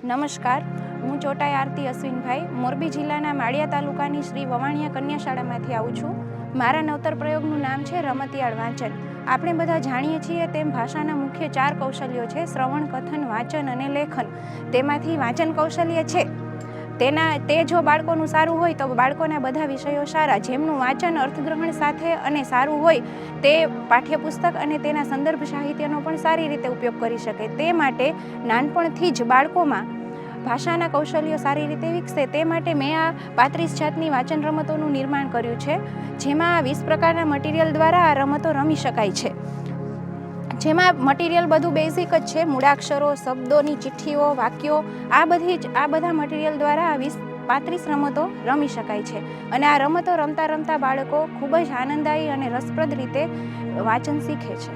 નમસ્કાર, હું ચોટાઈ આરતી અશ્વિનભાઈ મોરબી જિલ્લાના માળિયા તાલુકાની શ્રી વવાણિયા કન્યા શાળામાંથી આવું છું. મારા નવતર પ્રયોગનું નામ છે રમતિયાળ વાંચન. આપણે બધા જાણીએ છીએ તેમ ભાષાના મુખ્ય 4 કૌશલ્યો છે: શ્રવણ, કથન, વાંચન અને લેખન. તેમાંથી વાંચન કૌશલ્ય છે તે જો બાળકોનું સારું હોય તો બાળકોના બધા વિષયો સારા. જેમનું વાંચન અર્થગ્રહણ સાથે અને સારું હોય તે પાઠ્યપુસ્તક અને તેના સંદર્ભ સાહિત્યનો પણ સારી રીતે ઉપયોગ કરી શકે. તે માટે નાનપણથી જ બાળકોમાં ભાષાના કૌશલ્યો સારી રીતે વિકસે તે માટે મેં આ 35 જાતની વાંચન રમતોનું નિર્માણ કર્યું છે, જેમાં 20 પ્રકારના મટીરિયલ દ્વારા આ રમતો રમી શકાય છે. જેમાં મટીરિયલ બધું બેઝિક જ છે: મૂળાક્ષરો, શબ્દોની ચિઠ્ઠીઓ, વાક્યો. આ બધા મટીરિયલ દ્વારા આ 35 રમતો રમી શકાય છે. અને આ રમતો રમતા રમતા બાળકો ખૂબ જ આનંદદાયી અને રસપ્રદ રીતે વાંચન શીખે છે.